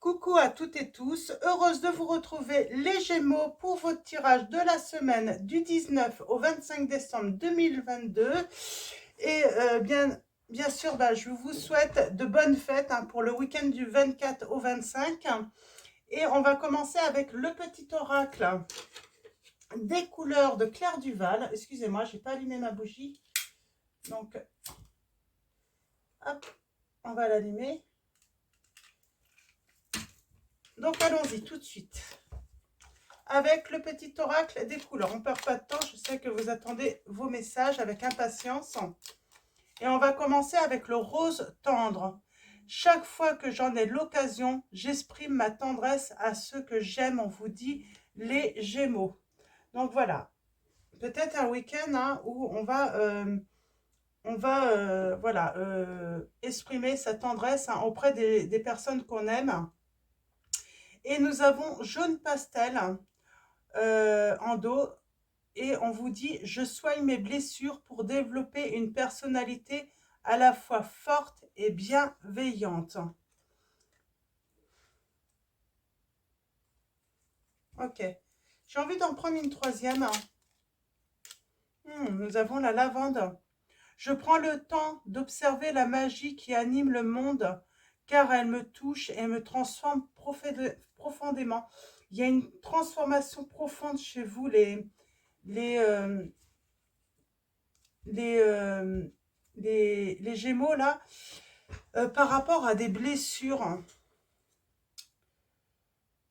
Coucou à toutes et tous, heureuse de vous retrouver les Gémeaux pour votre tirage de la semaine du 19 au 25 décembre 2022. Et bien sûr, je vous souhaite de bonnes fêtes pour le week-end du 24 au 25. Et on va commencer avec le petit oracle des couleurs de Claire Duval. Excusez-moi, j'ai pas allumé ma bougie. Donc, hop, on va l'allumer. Donc, allons-y tout de suite avec le petit oracle des couleurs. On ne perd pas de temps, je sais que vous attendez vos messages avec impatience. Et on va commencer avec le rose tendre. Chaque fois que j'en ai l'occasion, j'exprime ma tendresse à ceux que j'aime, on vous dit les Gémeaux. Donc voilà, peut-être un week-end où on va exprimer sa tendresse auprès des personnes qu'on aime. Et nous avons jaune pastel en dos. Et on vous dit, je soigne mes blessures pour développer une personnalité à la fois forte et bienveillante. Ok, j'ai envie d'en prendre une troisième. Nous avons la lavande. Je prends le temps d'observer la magie qui anime le monde, car elle me touche et me transforme profondément. Il y a une transformation profonde chez vous, les, euh, les, euh, les Gémeaux, là, par rapport à des blessures.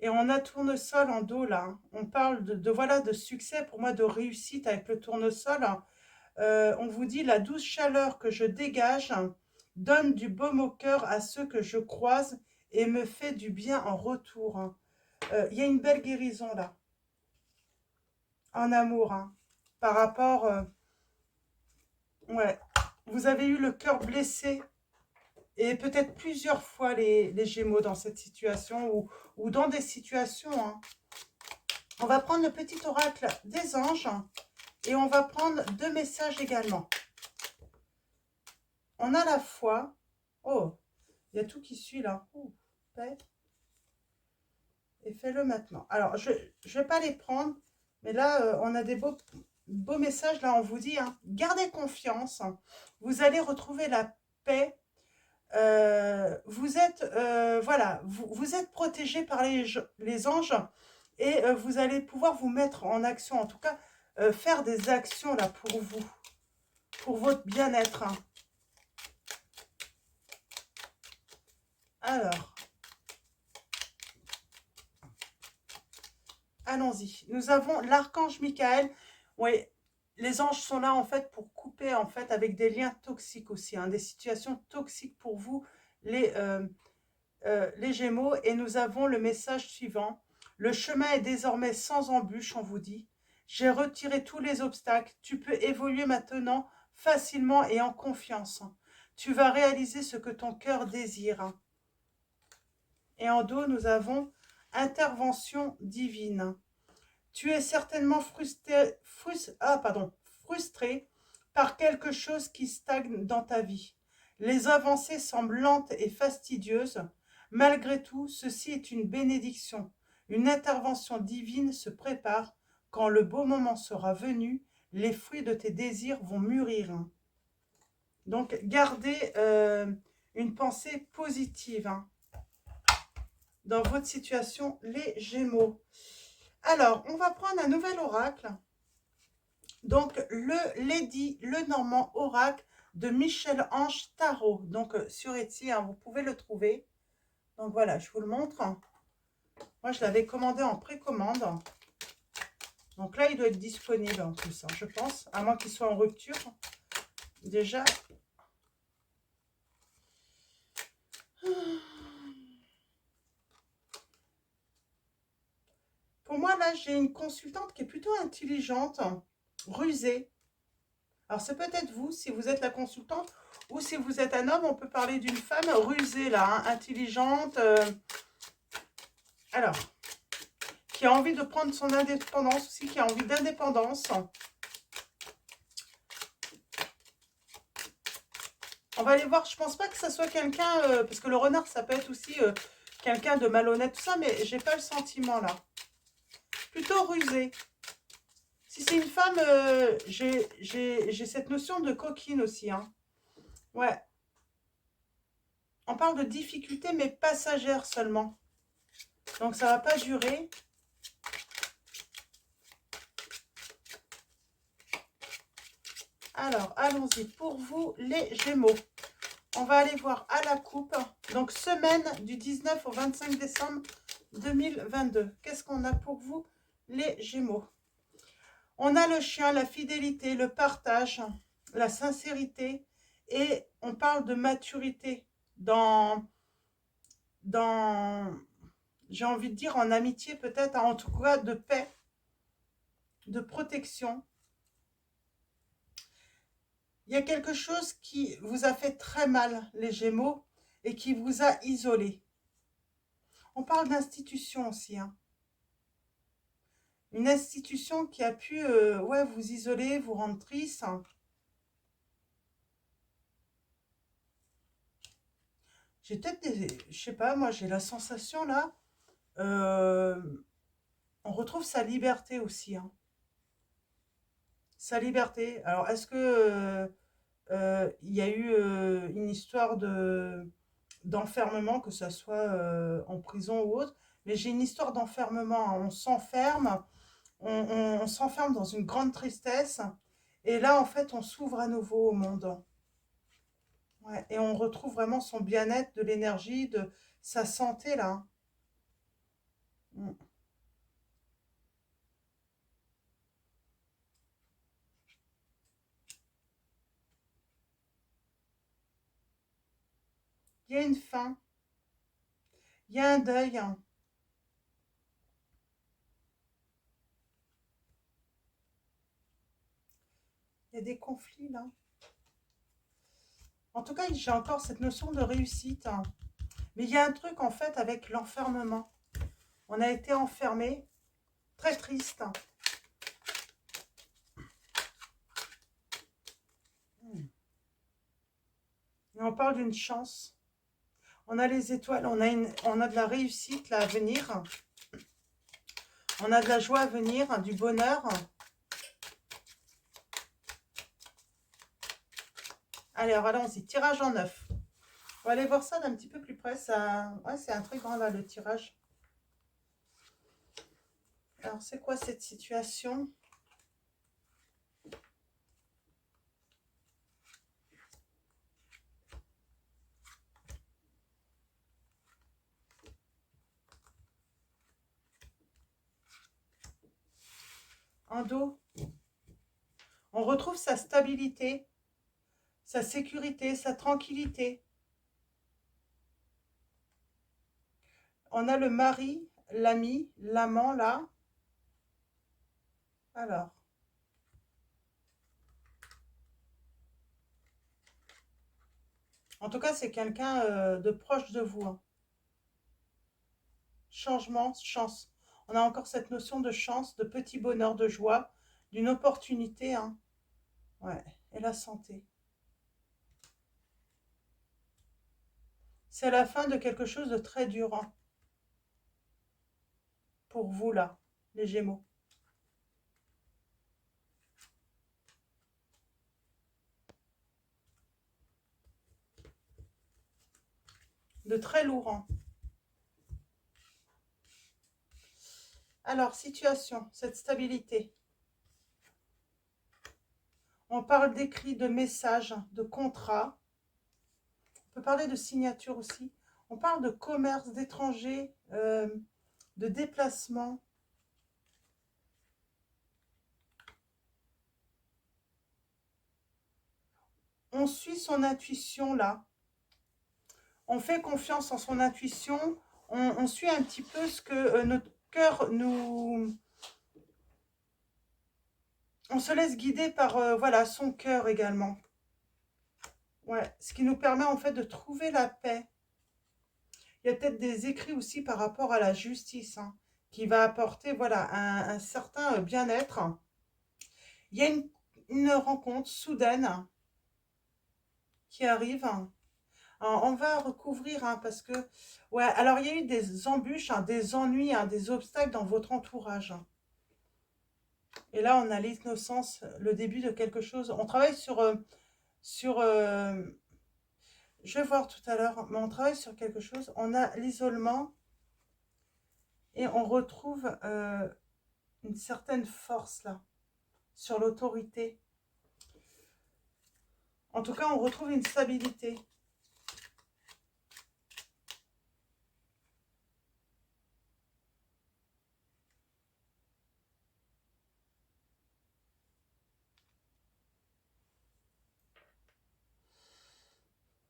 Et on a tournesol en dos, là. On parle voilà, de succès, pour moi, de réussite avec le tournesol. On vous dit, la douce chaleur que je dégage donne du baume au cœur à ceux que je croise et me fait du bien en retour. Il y a une belle guérison, là, en amour, par rapport... ouais, vous avez eu le cœur blessé et peut-être plusieurs fois les Gémeaux dans cette situation ou dans des situations. On va prendre le petit oracle des anges et on va prendre deux messages également. On a la foi. Oh, il y a tout qui suit là. Oh, paix. Et fais-le maintenant. Alors, je ne vais pas les prendre, mais là, on a des beaux messages. Là, on vous dit, gardez confiance. Vous allez retrouver la paix. Vous êtes voilà, vous êtes protégé par les anges et vous allez pouvoir vous mettre en action, en tout cas faire des actions là pour vous, pour votre bien-être. Alors, allons-y. Nous avons l'archange Michael. Oui, les anges sont là en fait pour couper en fait avec des liens toxiques aussi, des situations toxiques pour vous, les Gémeaux. Et nous avons le message suivant. Le chemin est désormais sans embûche, on vous dit. J'ai retiré tous les obstacles. Tu peux évoluer maintenant facilement et en confiance. Tu vas réaliser ce que ton cœur désire. Et en dos, nous avons intervention divine. Tu es certainement frustré par quelque chose qui stagne dans ta vie. Les avancées semblent lentes et fastidieuses. Malgré tout, ceci est une bénédiction. Une intervention divine se prépare. Quand le beau moment sera venu, les fruits de tes désirs vont mûrir. Donc, gardez une pensée positive dans votre situation, les Gémeaux. Alors, on va prendre un nouvel oracle. Donc, le Lady Lenormand oracle de Michel-Ange Tarot. Donc, sur Etsy, vous pouvez le trouver. Donc, voilà, je vous le montre. Moi, je l'avais commandé en précommande. Donc là, il doit être disponible en plus, je pense. À moins qu'il soit en rupture. Déjà. Pour moi, là, j'ai une consultante qui est plutôt intelligente, rusée. Alors, c'est peut-être vous, si vous êtes la consultante, ou si vous êtes un homme, on peut parler d'une femme rusée, là, intelligente. Alors, qui a envie de prendre son indépendance aussi, qui a envie d'indépendance. On va aller voir, je pense pas que ça soit quelqu'un, parce que le renard, ça peut être aussi quelqu'un de malhonnête, tout ça, mais j'ai pas le sentiment là. Plutôt rusé. Si c'est une femme, j'ai cette notion de coquine aussi. Hein. Ouais. On parle de difficultés, mais passagères seulement. Donc ça va pas durer. Alors, allons-y. Pour vous, les Gémeaux. On va aller voir à la coupe. Donc, semaine du 19 au 25 décembre 2022. Qu'est-ce qu'on a pour vous, les Gémeaux? On a le chien, la fidélité, le partage, la sincérité. Et on parle de maturité dans j'ai envie de dire en amitié peut-être, en tout cas de paix, de protection. Il y a quelque chose qui vous a fait très mal, les Gémeaux, et qui vous a isolé. On parle d'institution aussi. Hein. Une institution qui a pu ouais, vous isoler, vous rendre triste. J'ai peut-être des... Je sais pas, moi j'ai la sensation là. On retrouve sa liberté aussi. Hein. Sa liberté. Alors est-ce que il y a eu une histoire d'enfermement, que ce soit en prison ou autre, mais j'ai une histoire d'enfermement. Hein. On s'enferme, on s'enferme dans une grande tristesse, et là, en fait, on s'ouvre à nouveau au monde. Ouais, et on retrouve vraiment son bien-être, de l'énergie, de sa santé, là. Mm. Il y a une fin, il y a un deuil. Hein. Il y a des conflits, là. En tout cas, j'ai encore cette notion de réussite. Hein. Mais il y a un truc, en fait, avec l'enfermement. On a été enfermés, très triste. Et on parle d'une chance. On a les étoiles, on a de la réussite là à venir. On a de la joie à venir, du bonheur. Allez, alors allons-y, tirage en 9. On va aller voir ça d'un petit peu plus près. Ça... Ouais, c'est intriguant là, le tirage. Alors, c'est quoi cette situation? En dos, on retrouve sa stabilité, sa sécurité, sa tranquillité. On a le mari, l'ami, l'amant là. Alors, en tout cas, c'est quelqu'un de proche de vous. Hein. Changement, chance. On a encore cette notion de chance, de petit bonheur, de joie, d'une opportunité. Hein. Ouais. Et la santé. C'est la fin de quelque chose de très dur hein, pour vous là, les Gémeaux. De très lourd. Hein. Alors, situation, cette stabilité. On parle d'écrits, de messages, de contrats. On peut parler de signature aussi. On parle de commerce, d'étrangers, de déplacement. On suit son intuition là. On fait confiance en son intuition. On suit un petit peu ce que notre cœur nous... On se laisse guider par voilà, son cœur également. Ouais, ce qui nous permet en fait de trouver la paix. Il y a peut-être des écrits aussi par rapport à la justice, hein, qui va apporter voilà, un certain bien-être. Il y a une rencontre soudaine qui arrive, Alors, on va recouvrir, hein, parce que... Ouais, alors il y a eu des embûches, hein, des ennuis, hein, des obstacles dans votre entourage, hein. Et là, on a l'innocence, le début de quelque chose. On travaille sur je vais voir tout à l'heure, mais on travaille sur quelque chose. On a l'isolement et on retrouve une certaine force là, sur l'autorité. En tout cas, on retrouve une stabilité.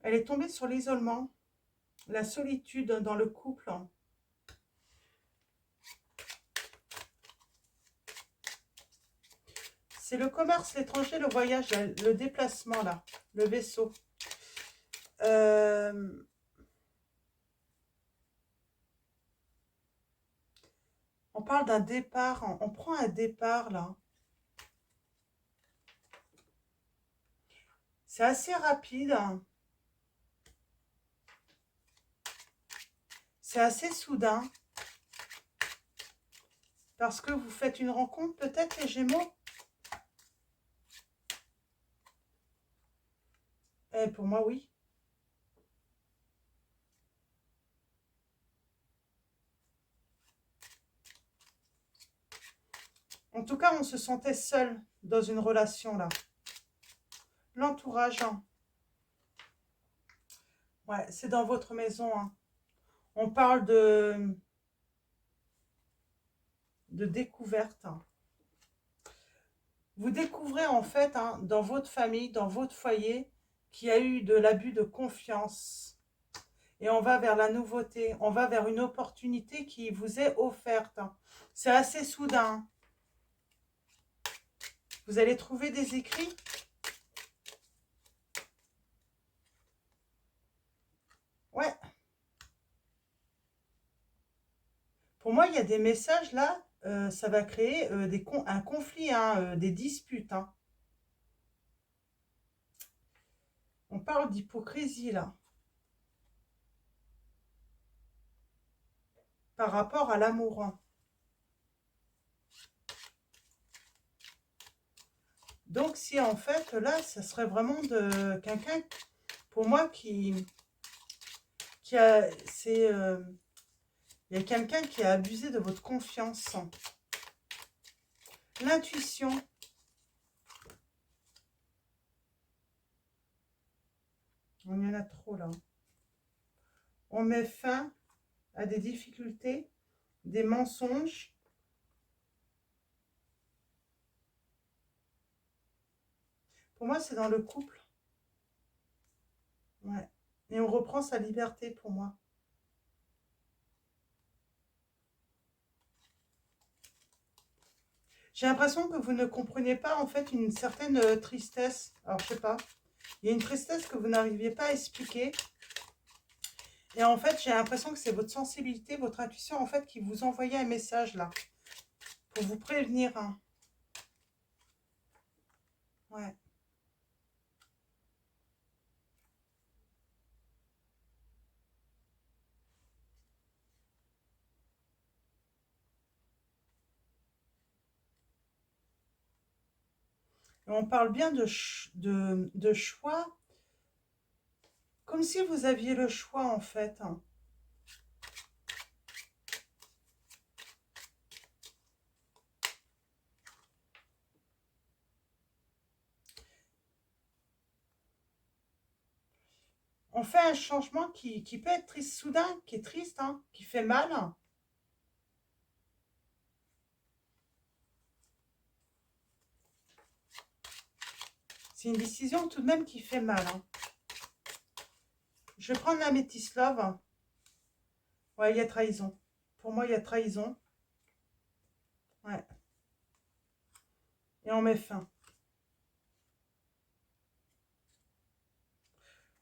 Elle est tombée sur l'isolement, la solitude dans le couple. C'est le commerce, l'étranger, le voyage, le déplacement là, le vaisseau. On parle d'un départ, on prend un départ là. C'est assez rapide, hein. C'est assez soudain. Parce que vous faites une rencontre, peut-être les Gémeaux. Pour moi, oui. En tout cas, on se sentait seul dans une relation là. L'entourage, hein. Ouais, c'est dans votre maison, hein. On parle de découverte, hein. Vous découvrez en fait, hein, dans votre famille, dans votre foyer, qu'il y a eu de l'abus de confiance. Et on va vers la nouveauté, on va vers une opportunité qui vous est offerte. C'est assez soudain. Vous allez trouver des écrits. Ouais. Pour moi, il y a des messages là, ça va créer un conflit, hein, des disputes, hein. On parle d'hypocrisie là, par rapport à l'amour, hein. Donc si en fait là, ça serait vraiment de quelqu'un, pour moi, qui a, il y a quelqu'un qui a abusé de votre confiance. L'intuition. On y en a trop là. On met fin à des difficultés, des mensonges. Pour moi, c'est dans le couple. Ouais. Et on reprend sa liberté pour moi. J'ai l'impression que vous ne comprenez pas en fait une certaine tristesse. Alors, je sais pas. Il y a une tristesse que vous n'arriviez pas à expliquer. Et en fait, j'ai l'impression que c'est votre sensibilité, votre intuition en fait qui vous envoyait un message là. Pour vous prévenir, hein. Ouais. Et on parle bien de choix. Comme si vous aviez le choix en fait, hein. On fait un changement qui peut être triste, soudain, qui est triste, hein, qui fait mal. C'est une décision tout de même qui fait mal, hein. Je vais prendre la métisse love. Ouais, il y a trahison. Pour moi, il y a trahison. Ouais. Et on met fin.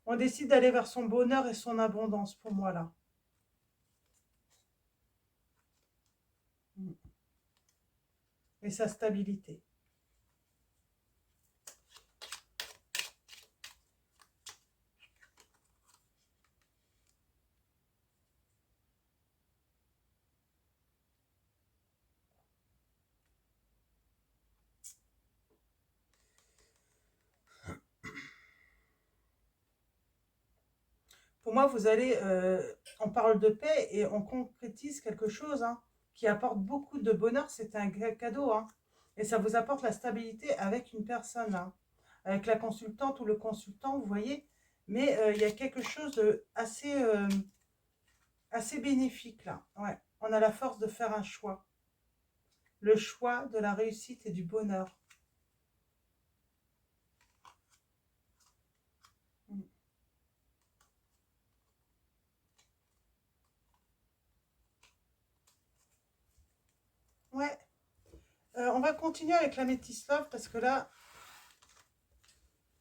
On décide d'aller vers son bonheur et son abondance pour moi là. Et sa stabilité. pour moi, vous allez, on parle de paix et on concrétise quelque chose hein, qui apporte beaucoup de bonheur. C'est un cadeau. Hein, et ça vous apporte la stabilité avec une personne. Hein, avec la consultante ou le consultant, vous voyez. Mais il y a quelque chose de assez bénéfique là. Ouais. On a la force de faire un choix. Le choix de la réussite et du bonheur. Mm. Ouais. On va continuer avec la Métis Love parce que là,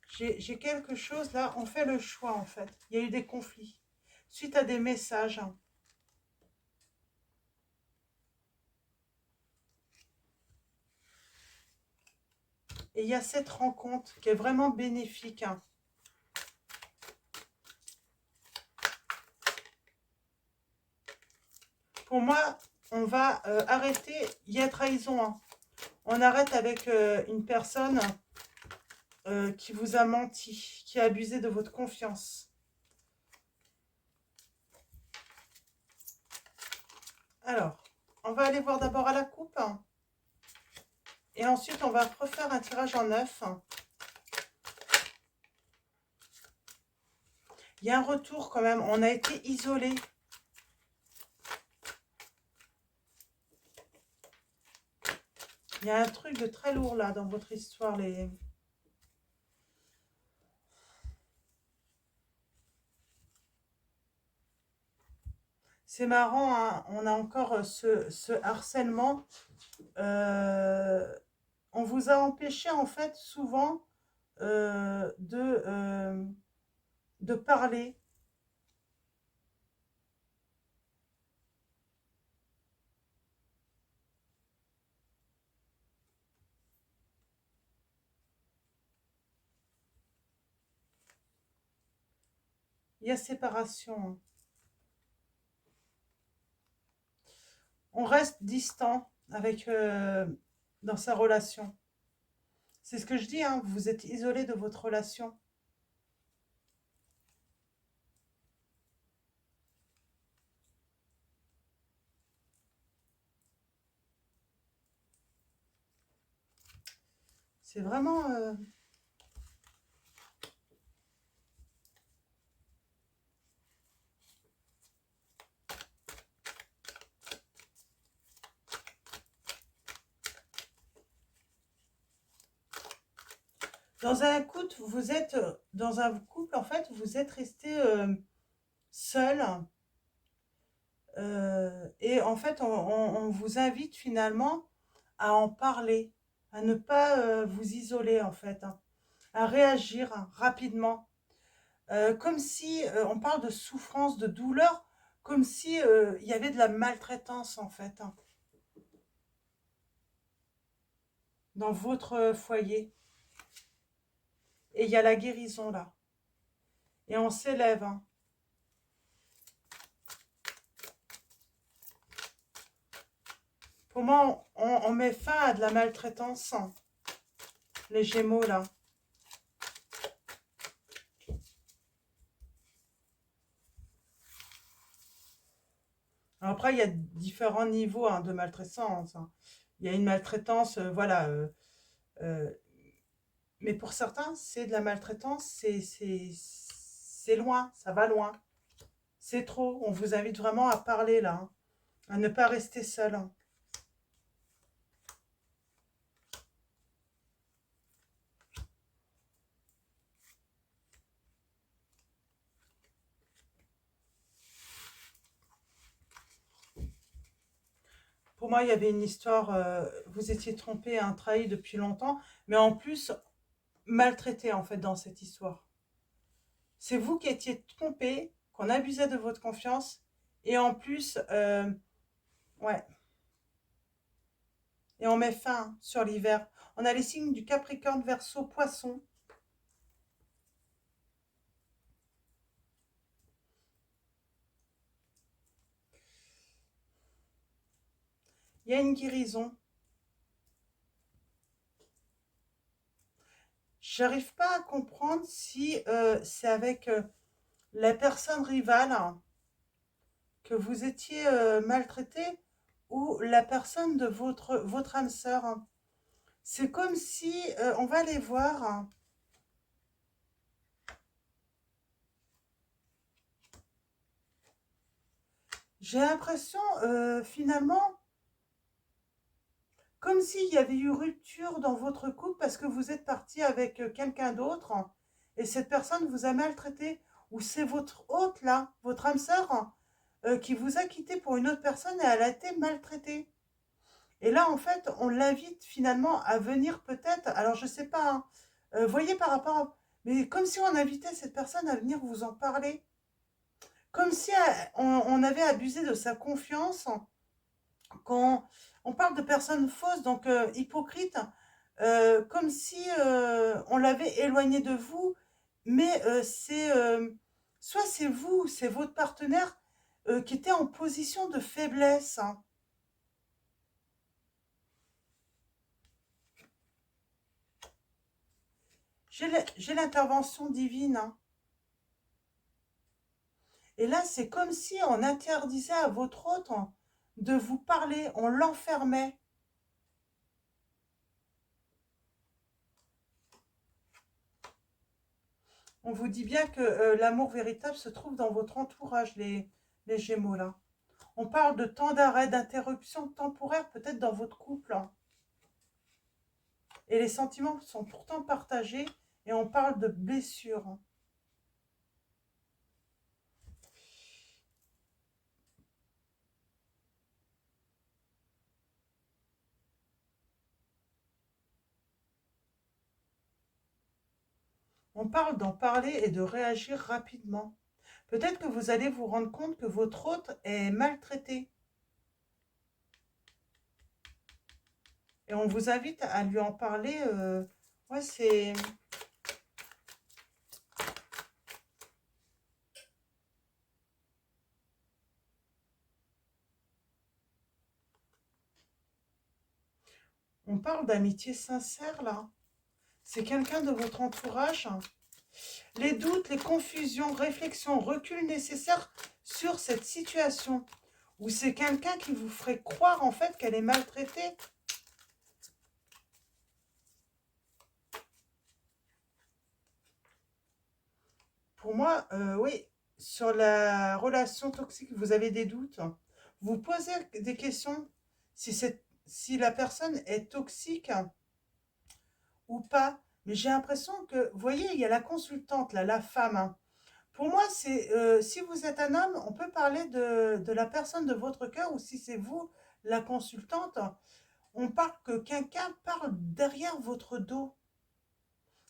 j'ai quelque chose là. On fait le choix en fait. Il y a eu des conflits suite à des messages. Hein. Et il y a cette rencontre qui est vraiment bénéfique. Hein. Pour moi, on va arrêter. Il y a trahison. Hein. On arrête avec une personne qui vous a menti, qui a abusé de votre confiance. Alors, on va aller voir d'abord à la coupe. Hein. Et ensuite, on va refaire un tirage en neuf. Il y a un retour quand même. On a été isolé. Il y a un truc de très lourd là dans votre histoire. C'est marrant, hein, on a encore ce harcèlement. Euh, on vous a empêché en fait souvent de parler. Il y a séparation. Hein. On reste distant avec dans sa relation. C'est ce que je dis, hein, vous êtes isolé de votre relation. C'est vraiment... dans un couple, vous êtes dans un couple, en fait, vous êtes resté seul. Et en fait, on vous invite finalement à en parler, à ne pas vous isoler en fait, hein, à réagir hein, rapidement. Comme si on parle de souffrance, de douleur, comme si il y avait de la maltraitance en fait hein, dans votre foyer. Et il y a la guérison là. Et on s'élève. Hein. Pour moi, on met fin à de la maltraitance, hein, les Gémeaux là. Alors après, il y a différents niveaux hein, de maltraitance. Hein. Il y a une maltraitance, voilà. Euh, mais pour certains, c'est de la maltraitance, c'est loin, ça va loin. C'est trop. On vous invite vraiment à parler là, hein, à ne pas rester seul. Hein. Pour moi, il y avait une histoire, vous étiez trompé, hein, trahi depuis longtemps, mais en plus, maltraité en fait dans cette histoire. C'est vous qui étiez trompé, qu'on abusait de votre confiance, et en plus, ouais, et on met fin sur l'hiver. On a les signes du Capricorne, Verseau, Poisson. Il y a une guérison. J'arrive pas à comprendre si c'est avec la personne rivale, que vous étiez maltraité, ou la personne de votre âme sœur. C'est comme si, on va les voir, j'ai l'impression finalement, comme s'il y avait eu rupture dans votre couple parce que vous êtes parti avec quelqu'un d'autre et cette personne vous a maltraité. Ou c'est votre hôte là, votre âme sœur, qui vous a quitté pour une autre personne et elle a été maltraitée. Et là, en fait, on l'invite finalement à venir peut-être, alors je sais pas, hein, voyez par rapport à... Mais comme si on invitait cette personne à venir vous en parler. Comme si on avait abusé de sa confiance. Quand on parle de personnes fausses, donc hypocrites, comme si on l'avait éloigné de vous, mais soit c'est vous, c'est votre partenaire qui était en position de faiblesse, hein. J'ai l'intervention divine, hein. Et là, c'est comme si on interdisait à votre autre de vous parler, on l'enfermait. On vous dit bien que l'amour véritable se trouve dans votre entourage, les Gémeaux, là. On parle de temps d'arrêt, d'interruption temporaire, peut-être dans votre couple, hein. Et les sentiments sont pourtant partagés et on parle de blessures, hein. On parle d'en parler et de réagir rapidement. Peut-être que vous allez vous rendre compte que votre hôte est maltraité. Et on vous invite à lui en parler. Ouais, c'est... On parle d'amitié sincère, là. C'est quelqu'un de votre entourage. Les doutes, les confusions, réflexions, recul nécessaires sur cette situation. Ou c'est quelqu'un qui vous ferait croire, en fait, qu'elle est maltraitée. Pour moi, oui, sur la relation toxique, vous avez des doutes. Vous posez des questions si la personne est toxique ou pas. Mais j'ai l'impression que, vous voyez, il y a la consultante, là, la femme, hein. Pour moi, c'est si vous êtes un homme, on peut parler de la personne de votre cœur, ou si c'est vous, la consultante, on parle que quelqu'un parle derrière votre dos,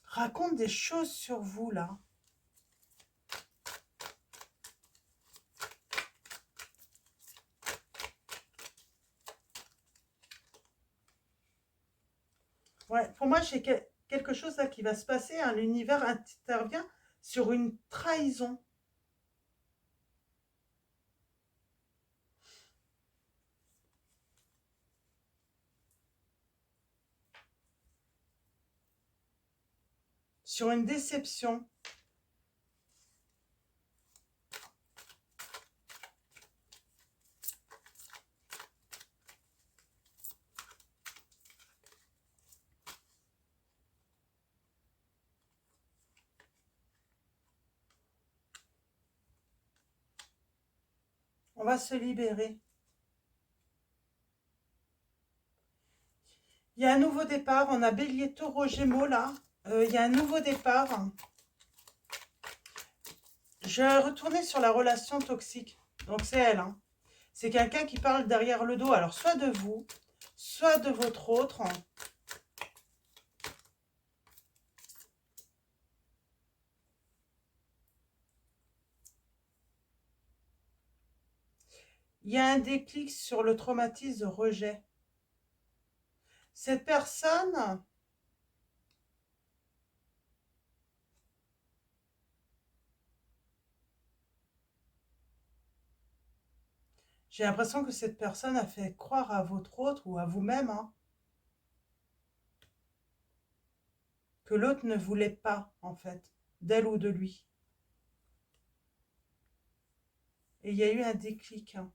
raconte des choses sur vous, là. Ouais, pour moi, j'ai quelque chose là qui va se passer, hein. L'univers intervient sur une trahison. Sur une déception. On va se libérer. Il y a un nouveau départ. On a Bélier, Taureau, Gémeaux là. Il y a un nouveau départ. Je vais retourner sur la relation toxique. Donc c'est elle, hein. C'est quelqu'un qui parle derrière le dos. Alors soit de vous, soit de votre autre. Il y a un déclic sur le traumatisme de rejet. Cette personne, j'ai l'impression que cette personne a fait croire à votre autre ou à vous-même, hein, que l'autre ne voulait pas, en fait, d'elle ou de lui. Et il y a eu un déclic, hein.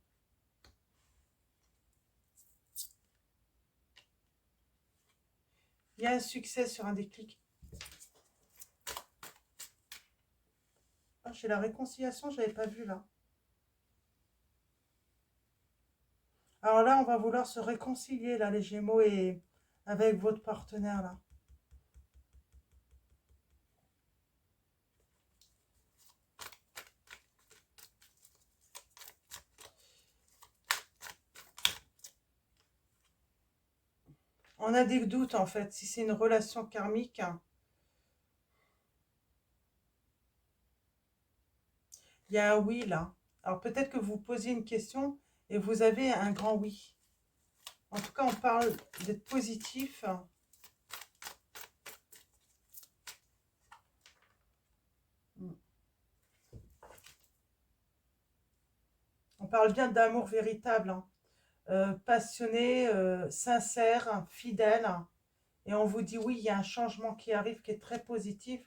Il y a un succès sur un déclic. Oh, j'ai la réconciliation, je n'avais pas vu là. Alors là, on va vouloir se réconcilier, là, les Gémeaux, et avec votre partenaire, là. On a des doutes, en fait, si c'est une relation karmique. Il y a un oui, là. Alors peut-être que vous posiez une question et vous avez un grand oui. En tout cas, on parle d'être positif. On parle bien d'amour véritable, hein. Passionné, sincère, fidèle. Et on vous dit oui, il y a un changement qui arrive qui est très positif.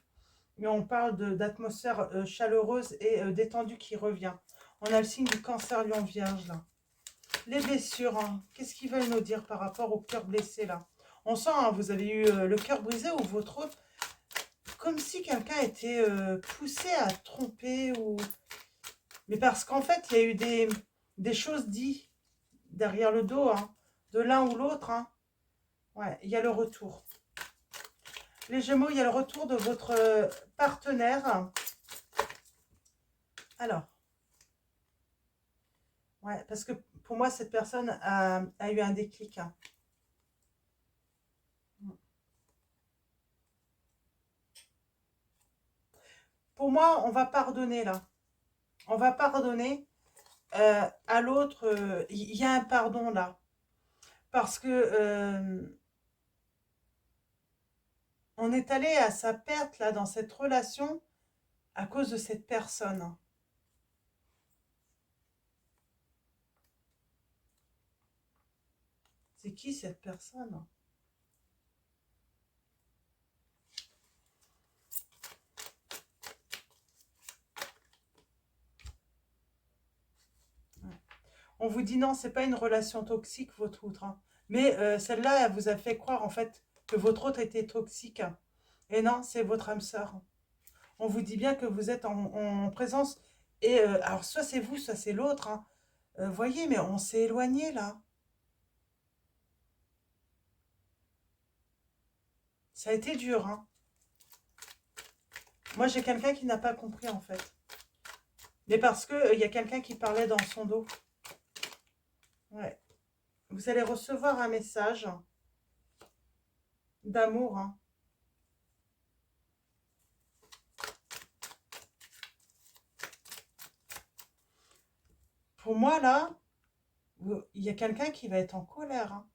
Mais on parle d'atmosphère chaleureuse et détendue qui revient. On a le signe du cancer lion vierge là. Les blessures, hein. Qu'est-ce qu'ils veulent nous dire par rapport au cœur blessé là? On sent, hein, vous avez eu le cœur brisé ou votre autre, comme si quelqu'un était poussé à tromper ou... Mais parce qu'en fait, il y a eu des choses dites derrière le dos, hein, de l'un ou l'autre, hein. Ouais, il y a le retour. Les Gémeaux, il y a le retour de votre partenaire. Alors, ouais, parce que pour moi, cette personne a eu un déclic, hein. Pour moi, on va pardonner là. On va pardonner à l'autre. Il y a un pardon là. Parce que on est allé à sa perte là dans cette relation à cause de cette personne. C'est qui cette personne? On vous dit non, c'est pas une relation toxique, votre autre, hein. Mais celle-là, elle vous a fait croire en fait que votre autre était toxique. Et non, c'est votre âme sœur. On vous dit bien que vous êtes en présence. Et alors, soit c'est vous, soit c'est l'autre, hein. Voyez, mais on s'est éloigné là. Ça a été dur, hein. Moi, j'ai quelqu'un qui n'a pas compris en fait. Mais parce que il y a quelqu'un qui parlait dans son dos. Ouais. Vous allez recevoir un message d'amour, hein. Pour moi, là, il y a quelqu'un qui va être en colère, hein,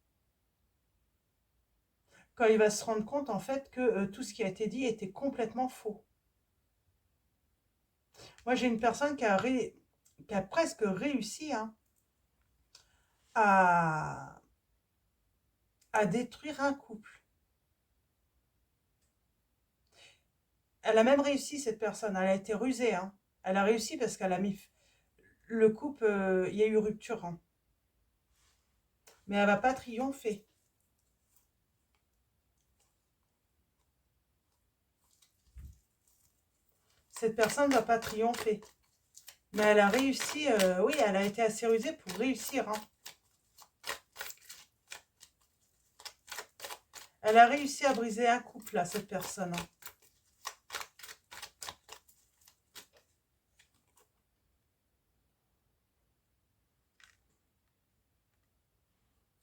quand il va se rendre compte, en fait, que tout ce qui a été dit était complètement faux. Moi, j'ai une personne qui a presque réussi, hein, à, à détruire un couple. Elle a même réussi, cette personne. Elle a été rusée, hein. Elle a réussi parce qu'elle a mis le couple, il y a eu rupture, hein. Mais elle va pas triompher. Cette personne ne va pas triompher. Mais elle a réussi, oui, elle a été assez rusée pour réussir, hein. Elle a réussi à briser un couple, là, cette personne, hein.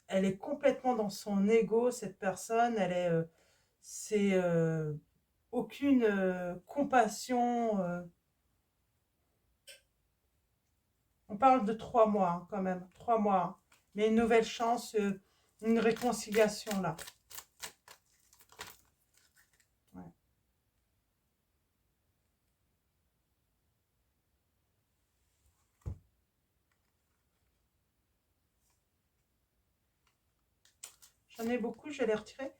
Elle est complètement dans son ego, cette personne. Elle est, c'est aucune compassion. On parle de 3 mois, hein, quand même, 3 mois, hein. Mais une nouvelle chance, une réconciliation là. Ouais. J'en ai beaucoup, je vais les retirer.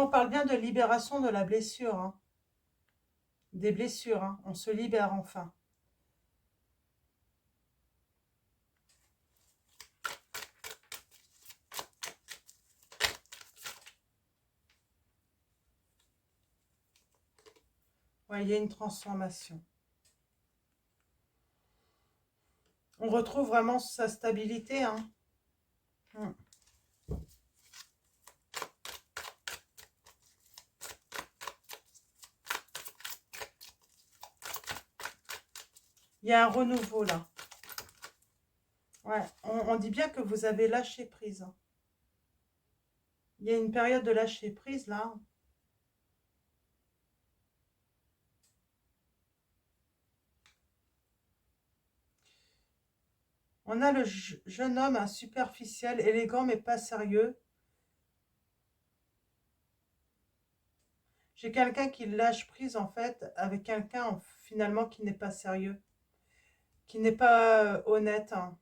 on parle bien de libération de la blessure, hein. Des blessures, hein. On se libère enfin. Ouais, il y a une transformation. On retrouve vraiment sa stabilité, hein. Mm. Il y a un renouveau là. Ouais, on dit bien que vous avez lâché prise, hein. Il y a une période de lâcher prise là. On a le jeune homme, un superficiel, élégant mais pas sérieux. J'ai quelqu'un qui lâche prise en fait avec quelqu'un finalement qui n'est pas sérieux, qui n'est pas honnête, hein.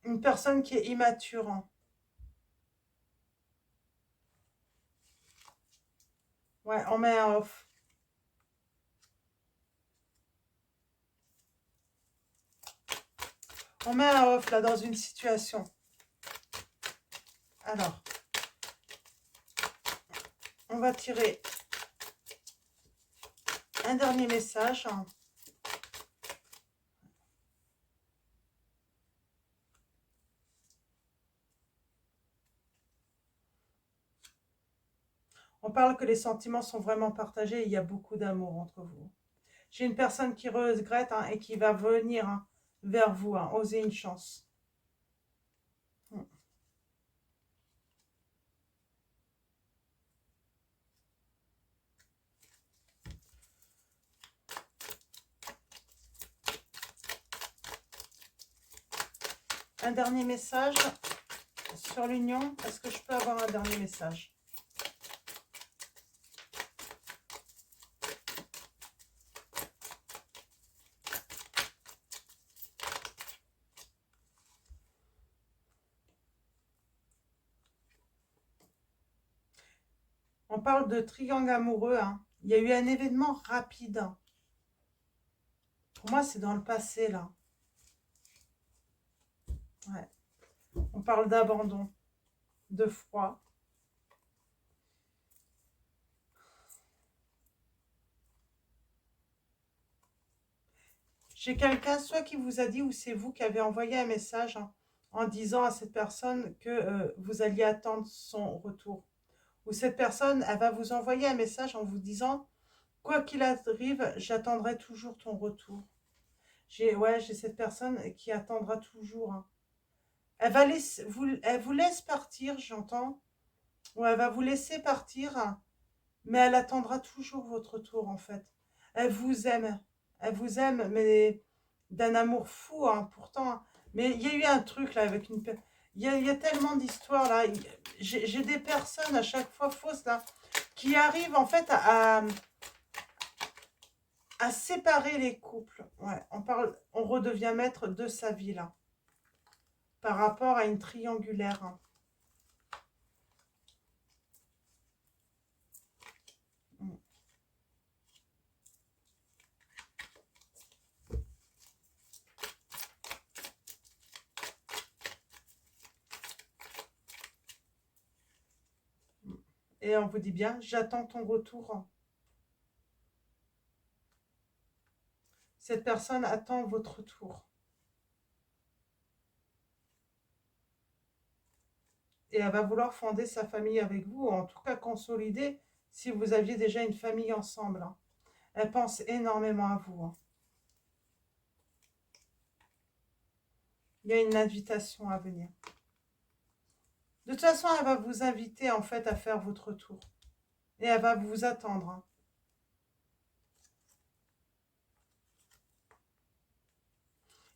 Une personne qui est immature, hein. Ouais, on met un off. On met un off là dans une situation. Alors, on va tirer un dernier message. On parle que les sentiments sont vraiment partagés et il y a beaucoup d'amour entre vous. J'ai une personne qui regrette, hein, et qui va venir, hein, vers vous, hein, oser une chance. Un dernier message sur l'union. Est-ce que je peux avoir un dernier message? On parle de triangle amoureux, hein. Il y a eu un événement rapide, hein. Pour moi, c'est dans le passé, là. Ouais. On parle d'abandon, de froid. J'ai quelqu'un, soit qui vous a dit, ou c'est vous qui avez envoyé un message, hein, en disant à cette personne que vous alliez attendre son retour. Ou cette personne, elle va vous envoyer un message en vous disant, quoi qu'il arrive, j'attendrai toujours ton retour. J'ai cette personne qui attendra toujours, hein. Elle vous laisse partir, j'entends. Ou elle va vous laisser partir, hein, mais elle attendra toujours votre retour, en fait. Elle vous aime. Elle vous aime, mais d'un amour fou, hein, pourtant, hein. Mais il y a eu un truc, là, avec une... Il y a tellement d'histoires, là. J'ai des personnes, à chaque fois, fausses, là, qui arrivent, en fait, à séparer les couples. Ouais, on redevient maître de sa vie, là, par rapport à une triangulaire, hein. Mm. Et on vous dit bien, j'attends ton retour. Cette personne attend votre retour. Et elle va vouloir fonder sa famille avec vous, ou en tout cas consolider si vous aviez déjà une famille ensemble, hein. Elle pense énormément à vous, hein. Il y a une invitation à venir. De toute façon, elle va vous inviter en fait à faire votre tour. Et elle va vous attendre, hein.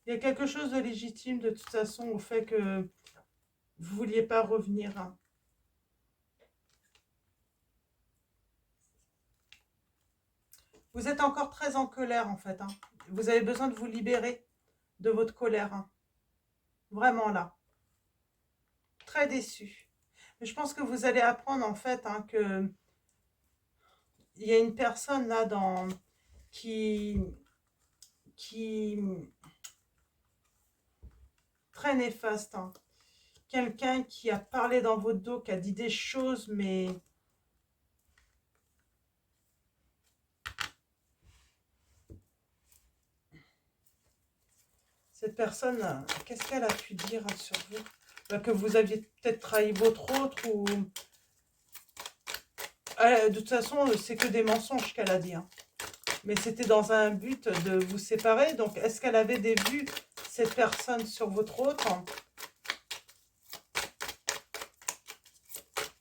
Il y a quelque chose de légitime de toute façon au fait que vous ne vouliez pas revenir, hein. Vous êtes encore très en colère en fait, hein. Vous avez besoin de vous libérer de votre colère, hein. Vraiment là. très déçu. Mais je pense que vous allez apprendre en fait hein, que il y a une personne là qui, qui très néfaste. Hein. Quelqu'un qui a parlé dans votre dos, qui a dit des choses, mais cette personne, qu'est-ce qu'elle a pu dire sur vous? Que vous aviez peut-être trahi votre autre ou... de toute façon, c'est que des mensonges qu'elle a dit. Hein. Mais c'était dans un but de vous séparer. Donc, est-ce qu'elle avait des vues, cette personne, sur votre autre?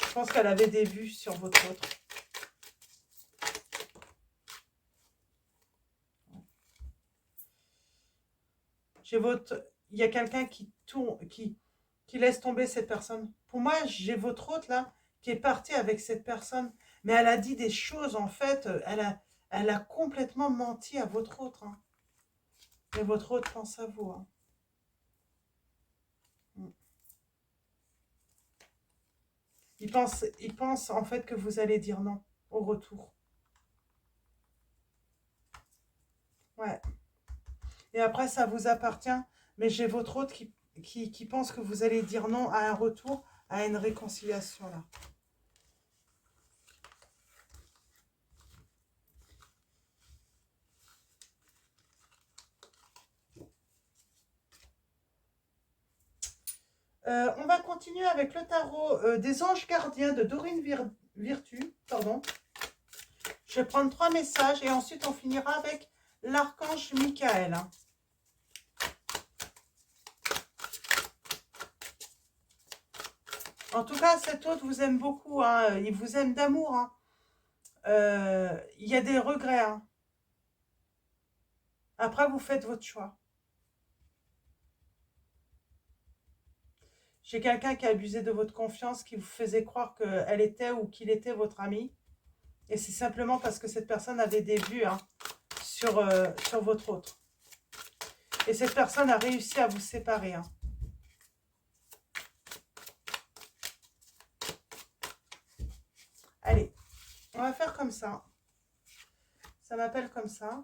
Je pense qu'elle avait des vues sur votre autre. Il y a quelqu'un qui tourne, qui laisse tomber cette personne. Pour moi, j'ai votre autre là qui est partie avec cette personne, mais elle a dit des choses en fait. Elle a complètement menti à votre autre. Hein. Et votre autre pense à vous. Hein. Il pense en fait que vous allez dire non au retour. Ouais. Et après, ça vous appartient. Mais j'ai votre autre qui pense que vous allez dire non à un retour, à une réconciliation là. On va continuer avec le tarot des anges gardiens de Dorine Virtue. Pardon. Je vais prendre 3 messages et ensuite on finira avec l'archange Michael. En tout cas, cet autre vous aime beaucoup. Hein. Il vous aime d'amour. Hein. Il y a des regrets. Hein. Après, vous faites votre choix. J'ai quelqu'un qui a abusé de votre confiance, qui vous faisait croire qu'elle était ou qu'il était votre ami. Et c'est simplement parce que cette personne avait des vues hein, sur votre autre. Et cette personne a réussi à vous séparer. Hein. Allez, on va faire comme ça. Ça m'appelle comme ça.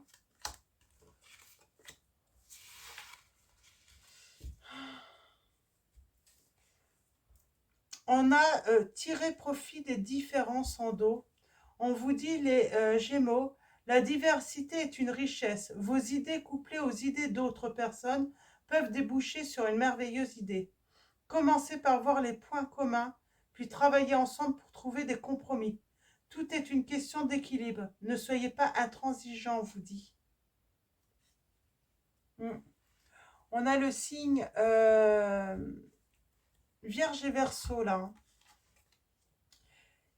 On a tiré profit des différences en dos. On vous dit les Gémeaux, la diversité est une richesse. Vos idées couplées aux idées d'autres personnes peuvent déboucher sur une merveilleuse idée. Commencez par voir les points communs, puis travaillez ensemble pour trouver des compromis. Tout est une question d'équilibre. Ne soyez pas intransigeants, on vous dit. On a le signe Vierge et Verseau là.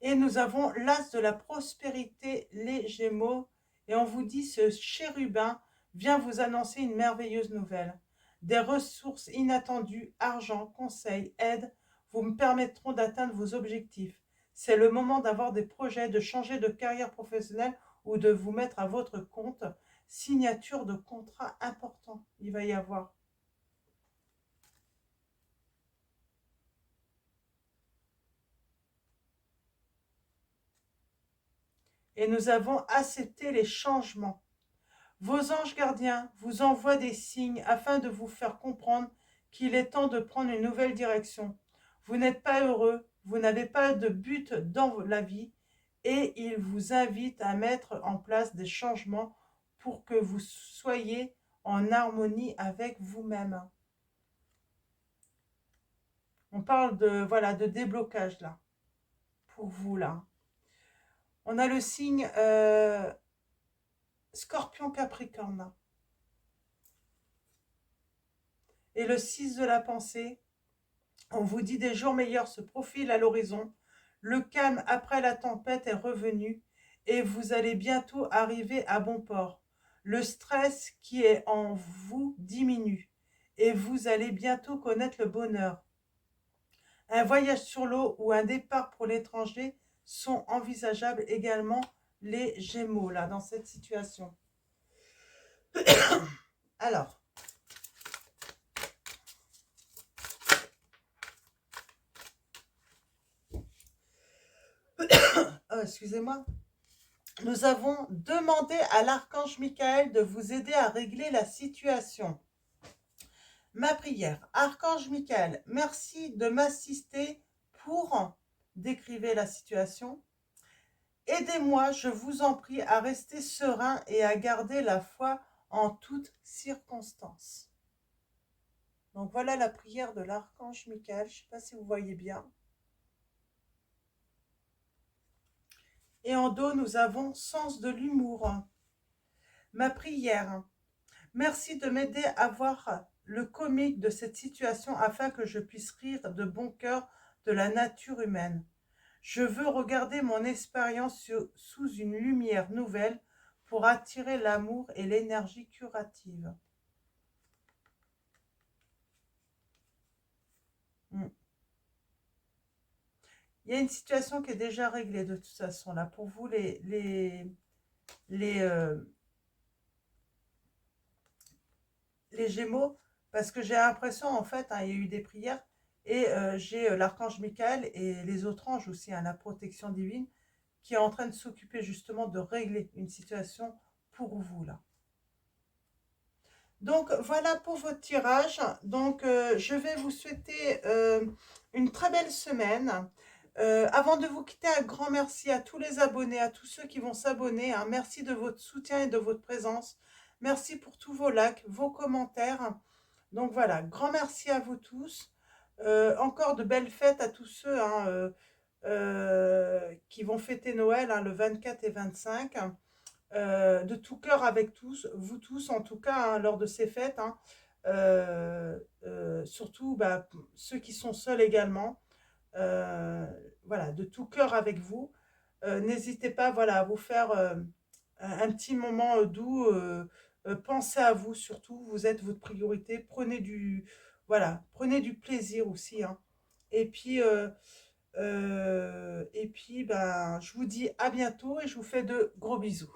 Et nous avons l'as de la prospérité, les Gémeaux. Et on vous dit, ce chérubin vient vous annoncer une merveilleuse nouvelle. Des ressources inattendues, argent, conseils, aide, vous me permettront d'atteindre vos objectifs. C'est le moment d'avoir des projets, de changer de carrière professionnelle ou de vous mettre à votre compte. Signature de contrat important, il va y avoir. Et nous avons accepté les changements. Vos anges gardiens vous envoient des signes afin de vous faire comprendre qu'il est temps de prendre une nouvelle direction. Vous n'êtes pas heureux, vous n'avez pas de but dans la vie et ils vous invitent à mettre en place des changements pour que vous soyez en harmonie avec vous-même. On parle de, voilà, de déblocage là, pour vous là. On a le signe Scorpion Capricorne. Et le 6 de la pensée, on vous dit des jours meilleurs se profilent à l'horizon. Le calme après la tempête est revenu et vous allez bientôt arriver à bon port. Le stress qui est en vous diminue et vous allez bientôt connaître le bonheur. Un voyage sur l'eau ou un départ pour l'étranger sont envisageables également les Gémeaux là dans cette situation. Alors, excusez-moi. Nous avons demandé à l'archange Michael de vous aider à régler la situation. Ma prière. Archange Michael, merci de m'assister pour décrire la situation. Aidez-moi, je vous en prie, à rester serein et à garder la foi en toutes circonstances. Donc voilà la prière de l'archange Michael. Je ne sais pas si vous voyez bien. Et en dos, nous avons sens de l'humour. Ma prière. Merci de m'aider à voir le comique de cette situation afin que je puisse rire de bon cœur de la nature humaine. Je veux regarder mon expérience sous une lumière nouvelle pour attirer l'amour et l'énergie curative. Mm. Il y a une situation qui est déjà réglée de toute façon là pour vous les, euh, les Gémeaux, parce que j'ai l'impression en fait, hein, il y a eu des prières et j'ai l'archange Michael et les autres anges aussi, hein, la protection divine, qui est en train de s'occuper justement de régler une situation pour vous là. Donc voilà pour votre tirage. Donc je vais vous souhaiter une très belle semaine. Avant de vous quitter, un grand merci à tous les abonnés, à tous ceux qui vont s'abonner, hein. Merci de votre soutien et de votre présence. Merci pour tous vos likes, vos commentaires. Donc voilà, grand merci à vous tous. Encore de belles fêtes à tous ceux, hein, qui vont fêter Noël, hein, le 24 et 25. De tout cœur avec tous, vous tous en tout cas, hein, lors de ces fêtes. Hein. Surtout bah, ceux qui sont seuls également. Voilà, de tout cœur avec vous. N'hésitez pas, voilà, à vous faire un petit moment doux. Pensez à vous surtout, vous êtes votre priorité. Voilà, prenez du plaisir aussi. Hein. Et puis, ben, je vous dis à bientôt et je vous fais de gros bisous.